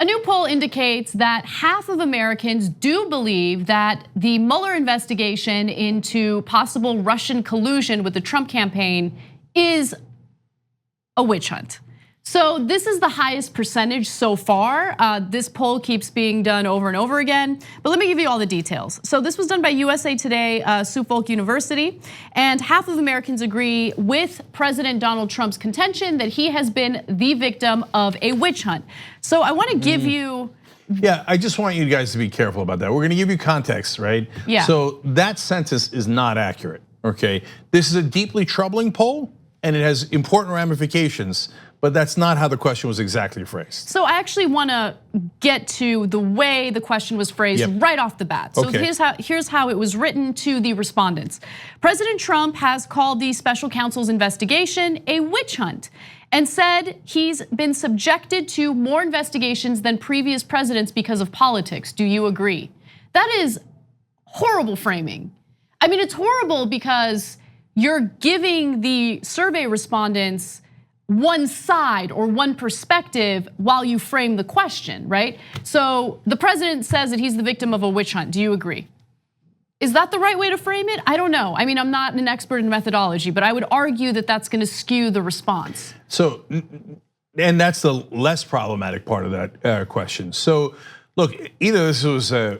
A new poll indicates that half of Americans do believe that the Mueller investigation into possible Russian collusion with the Trump campaign is a witch hunt. So this is the highest percentage so far. This poll keeps being done over and over again, but let me give you all the details. So this was done by USA Today, Suffolk University, and half of Americans agree with President Donald Trump's contention that he has been the victim of a witch hunt. So I want to give you. Yeah, I just want you guys to be careful about that. We're gonna give you context, right? Yeah. So that sentence is not accurate, okay? This is a deeply troubling poll and it has important ramifications, but that's not how the question was exactly phrased. So I actually wanna get to the way the question was phrased right off the bat. So here's how it was written to the respondents. President Trump has called the special counsel's investigation a witch hunt and said he's been subjected to more investigations than previous presidents because of politics. Do you agree? That is horrible framing. I mean, it's horrible because you're giving the survey respondents one side or one perspective while you frame the question, right? So the president says that he's the victim of a witch hunt. Do you agree? Is that the right way to frame it? I don't know. I mean, I'm not an expert in methodology, but I would argue that that's gonna skew the response. So, and that's the less problematic part of that question. So look, either this was a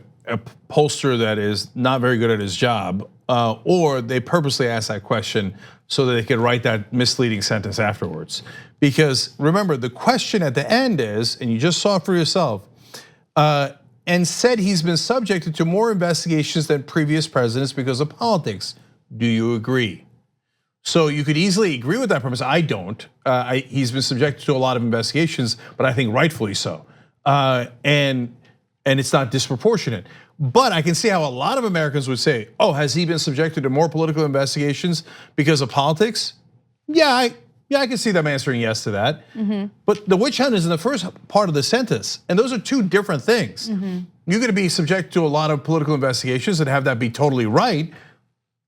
pollster that is not very good at his job, or they purposely asked that question so that they could write that misleading sentence afterwards. Because remember, the question at the end is, and you just saw it for yourself, and said he's been subjected to more investigations than previous presidents because of politics. Do you agree? So you could easily agree with that premise. I don't. He's been subjected to a lot of investigations, but I think rightfully so. And it's not disproportionate. But I can see how a lot of Americans would say, oh, has he been subjected to more political investigations because of politics? Yeah, I can see them answering yes to that. But the witch hunt is in the first part of the sentence, and those are two different things. You're gonna be subject to a lot of political investigations and have that be totally right,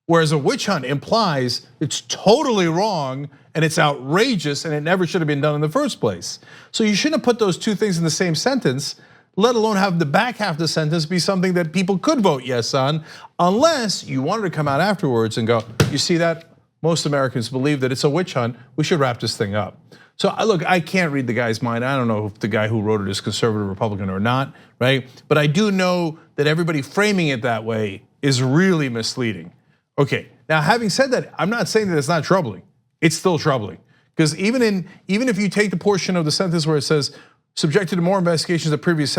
whereas a witch hunt implies it's totally wrong and it's outrageous and it never should have been done in the first place. So you shouldn't have put those two things in the same sentence, let alone have the back half of the sentence be something that people could vote yes on, unless you wanted to come out afterwards and go, you see that? Most Americans believe that it's a witch hunt, we should wrap this thing up. So look, I can't read the guy's mind. I don't know if the guy who wrote it is conservative Republican or not, right? But I do know that everybody framing it that way is really misleading. Okay, now having said that, I'm not saying that it's not troubling. It's still troubling. Because even if you take the portion of the sentence where it says, subjected to more investigations than previous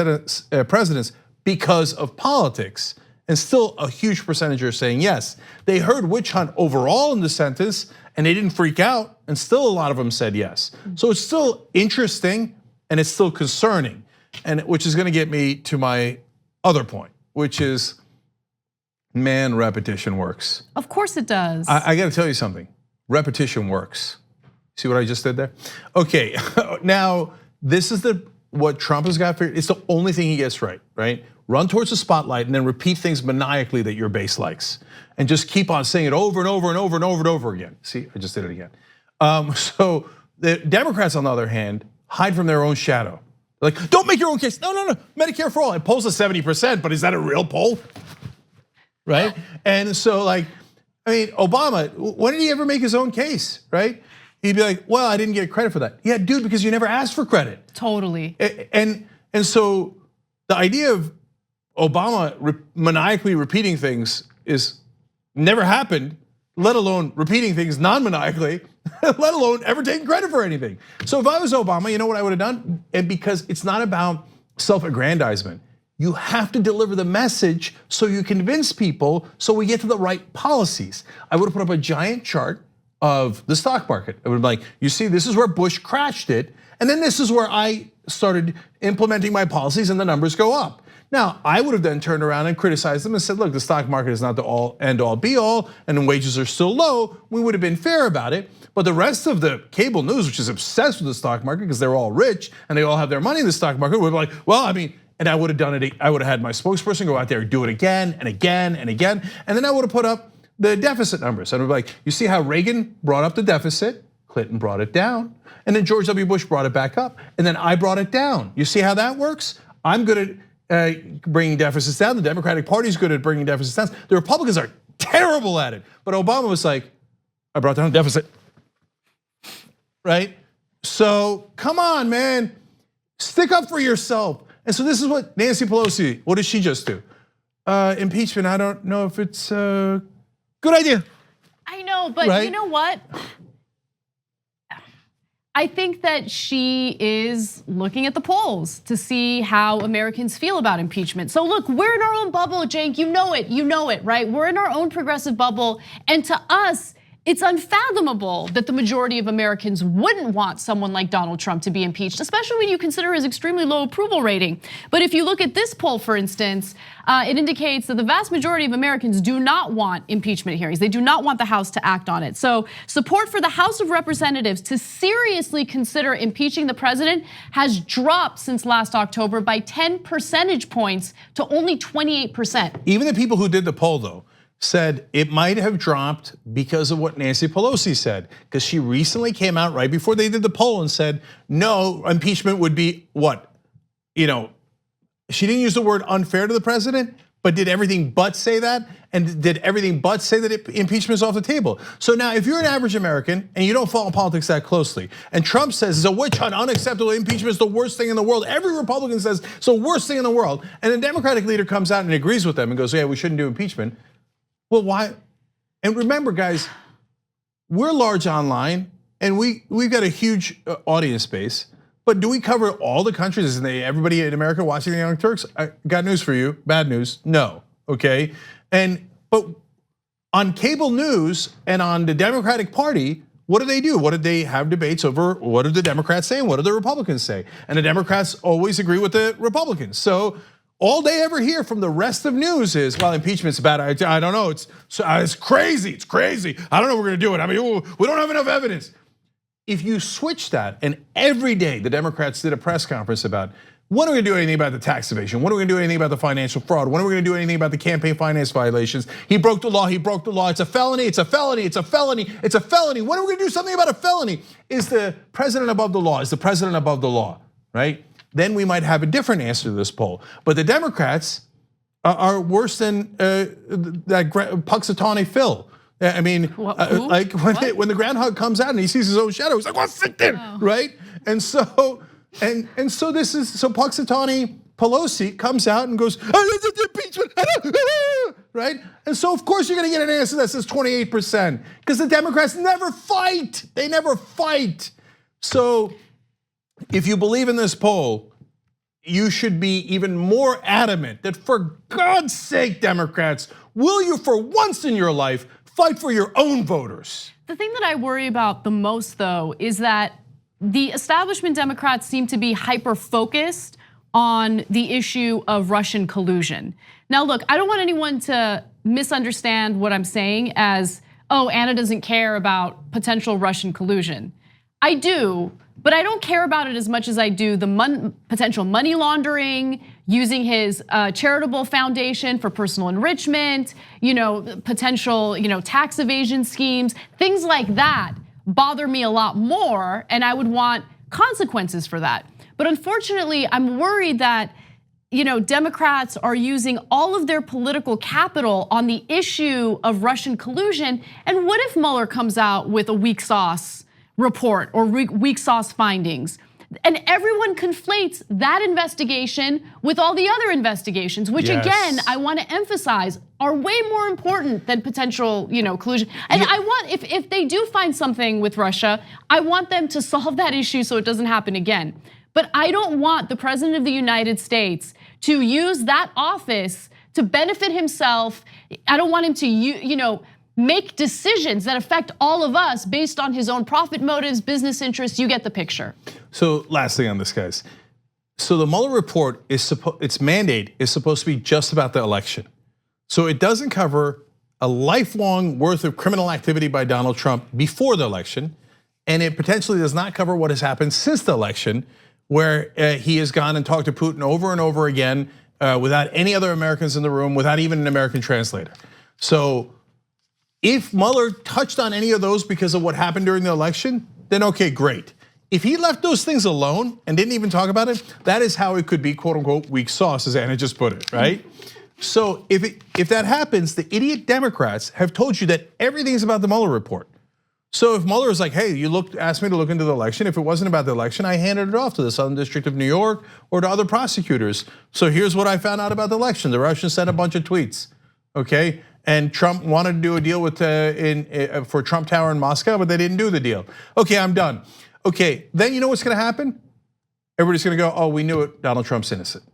presidents because of politics, and still a huge percentage are saying yes. They heard witch hunt overall in the sentence and they didn't freak out, and still a lot of them said yes. So it's still interesting and it's still concerning, and which is gonna get me to my other point, which is, man, repetition works. Of course it does. I gotta tell you something, repetition works. See what I just did there? Okay, now, this is what Trump has got figured. It's the only thing he gets right? Run towards the spotlight and then repeat things maniacally that your base likes, and just keep on saying it over and over and over and over and over again. See, I just did it again. So the Democrats, on the other hand, hide from their own shadow. Like, don't make your own case. No, Medicare for all. It polls at 70%, but is that a real poll? Right? And so, like, I mean, Obama, when did he ever make his own case? Right? He'd be like, well, I didn't get credit for that. Yeah, dude, because you never asked for credit. Totally. And so the idea of Obama maniacally repeating things is never happened, let alone repeating things non-maniacally, let alone ever taking credit for anything. So if I was Obama, you know what I would have done? And because it's not about self-aggrandizement. You have to deliver the message so you convince people so we get to the right policies. I would have put up a giant chart of the stock market. It would be like, you see, this is where Bush crashed it, and then this is where I started implementing my policies and the numbers go up. Now, I would have then turned around and criticized them and said, look, the stock market is not the all end all be all, and wages are still low. We would have been fair about it. But the rest of the cable news, which is obsessed with the stock market because they're all rich and they all have their money in the stock market, would be like, well, I mean, and I would have done it, I would have had my spokesperson go out there and do it again and again and again, and then I would have put up the deficit numbers. And I'd be like, you see how Reagan brought up the deficit? Clinton brought it down, and then George W. Bush brought it back up, and then I brought it down. You see how that works? I'm good at bringing deficits down. The Democratic Party is good at bringing deficits down. The Republicans are terrible at it. But Obama was like, I brought down a deficit, right? So come on, man, stick up for yourself. And so this is what Nancy Pelosi, what did she just do? Impeachment, I don't know if it's a good idea. I know, but right? You know what? I think that she is looking at the polls to see how Americans feel about impeachment. So look, we're in our own bubble, Cenk, you know it, right? We're in our own progressive bubble, and to us, it's unfathomable that the majority of Americans wouldn't want someone like Donald Trump to be impeached, especially when you consider his extremely low approval rating. But if you look at this poll, for instance, it indicates that the vast majority of Americans do not want impeachment hearings. They do not want the House to act on it. So support for the House of Representatives to seriously consider impeaching the president has dropped since last October by 10 percentage points to only 28%. Even the people who did the poll, though, said it might have dropped because of what Nancy Pelosi said, because she recently came out right before they did the poll and said, no, impeachment would be what? She didn't use the word unfair to the president, but did everything but say that, and did everything but say that impeachment is off the table. So now if you're an average American and you don't follow politics that closely, and Trump says it's a witch hunt, unacceptable, impeachment is the worst thing in the world, every Republican says it's the worst thing in the world, and the Democratic leader comes out and agrees with them and goes, yeah, we shouldn't do impeachment. Well, why? And remember, guys, we're large online and we've got a huge audience base, but do we cover all the countries? Isn't everybody in America watching the Young Turks? I got news for you, bad news, no, okay? But on cable news and on the Democratic Party, what do they do? What did they have debates over? What do the Democrats say and what do the Republicans say? And the Democrats always agree with the Republicans. So all they ever hear from the rest of news is, well, impeachment's bad. I don't know. It's crazy. It's crazy. I don't know if we're going to do it. I mean, we don't have enough evidence. If you switch that, and every day the Democrats did a press conference about, when are we going to do anything about the tax evasion? When are we going to do anything about the financial fraud? When are we going to do anything about the campaign finance violations? He broke the law. He broke the law. It's a felony. It's a felony. It's a felony. It's a felony. When are we going to do something about a felony? Is the president above the law? Is the president above the law? Right? Then we might have a different answer to this poll. But the Democrats are worse than that Punxsutawney Phil. I mean, like when the groundhog comes out and he sees his own shadow, he's like, "Well, sit there," right? And so this is so Punxsutawney Pelosi comes out and goes, impeachment, right? And so of course you're going to get an answer that says 28% because the Democrats never fight. They never fight. So if you believe in this poll, you should be even more adamant that for God's sake, Democrats, will you for once in your life fight for your own voters? The thing that I worry about the most, though, is that the establishment Democrats seem to be hyper-focused on the issue of Russian collusion. Now, look, I don't want anyone to misunderstand what I'm saying as, oh, Anna doesn't care about potential Russian collusion. I do, but I don't care about it as much as I do the potential money laundering, using his charitable foundation for personal enrichment, potential tax evasion schemes, things like that bother me a lot more, and I would want consequences for that. But unfortunately, I'm worried that Democrats are using all of their political capital on the issue of Russian collusion. And what if Mueller comes out with a weak sauce report or weak sauce findings? And everyone conflates that investigation with all the other investigations, which again, I want to emphasize are way more important than potential, collusion. And I want, if they do find something with Russia, I want them to solve that issue so it doesn't happen again. But I don't want the president of the United States to use that office to benefit himself. I don't want him to, make decisions that affect all of us based on his own profit motives, business interests. You get the picture. So last thing on this, guys. So the Mueller report its mandate is supposed to be just about the election. So it doesn't cover a lifelong worth of criminal activity by Donald Trump before the election, and it potentially does not cover what has happened since the election, where he has gone and talked to Putin over and over again without any other Americans in the room, without even an American translator. So if Mueller touched on any of those because of what happened during the election, then okay, great. If he left those things alone and didn't even talk about it, that is how it could be quote unquote weak sauce, as Anna just put it, right? So if that happens, the idiot Democrats have told you that everything's about the Mueller report. So if Mueller is like, hey, you asked me to look into the election. If it wasn't about the election, I handed it off to the Southern District of New York or to other prosecutors. So here's what I found out about the election. The Russians sent a bunch of tweets, okay? And Trump wanted to do a deal with for Trump Tower in Moscow, but they didn't do the deal. Okay, I'm done. Okay, then you know what's gonna happen? Everybody's gonna go, oh, we knew it, Donald Trump's innocent.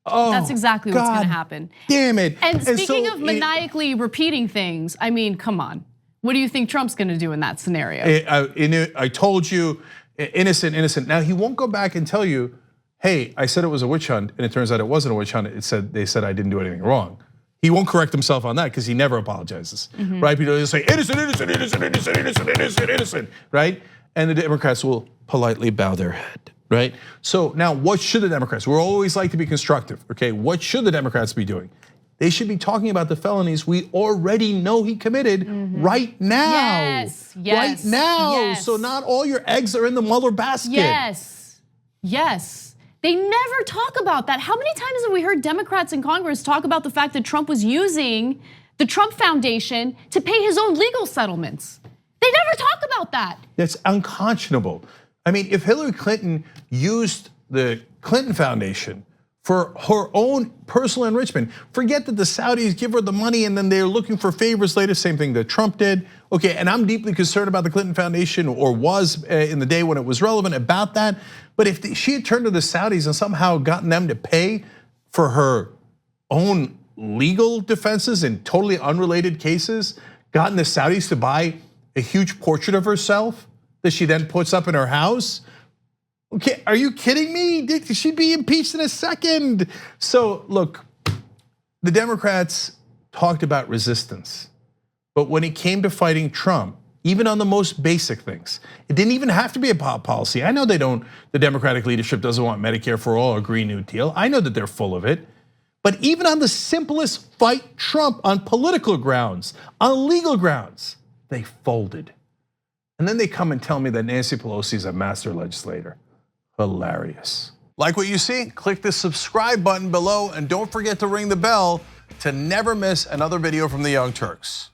Oh, that's exactly what's gonna happen. Damn it. And speaking of maniacally repeating things, I mean, come on. What do you think Trump's gonna do in that scenario? I told you, innocent, innocent. Now he won't go back and tell you, hey, I said it was a witch hunt, and it turns out it wasn't a witch hunt. They said I didn't do anything wrong. He won't correct himself on that because he never apologizes, right? People just say innocent, innocent, innocent, innocent, innocent, innocent, innocent, right? And the Democrats will politely bow their head, right? So now what should the Democrats, we always like to be constructive, okay? What should the Democrats be doing? They should be talking about the felonies we already know he committed right now. Yes, right now. Yes. So not all your eggs are in the Mueller basket. Yes, yes. They never talk about that. How many times have we heard Democrats in Congress talk about the fact that Trump was using the Trump Foundation to pay his own legal settlements? They never talk about that. That's unconscionable. I mean, if Hillary Clinton used the Clinton Foundation for her own personal enrichment, forget that the Saudis give her the money and then they're looking for favors later, same thing that Trump did. Okay, and I'm deeply concerned about the Clinton Foundation, or was in the day when it was relevant about that. But if she had turned to the Saudis and somehow gotten them to pay for her own legal defenses in totally unrelated cases, gotten the Saudis to buy a huge portrait of herself that she then puts up in her house. Okay, are you kidding me? She'd be impeached in a second. So look, the Democrats talked about resistance, but when it came to fighting Trump, even on the most basic things, it didn't even have to be a policy. I know the Democratic leadership doesn't want Medicare for all or Green New Deal. I know that they're full of it. But even on the simplest fight Trump on political grounds, on legal grounds, they folded. And then they come and tell me that Nancy Pelosi is a master legislator. Hilarious. Like what you see? Click the subscribe button below and don't forget to ring the bell to never miss another video from the Young Turks.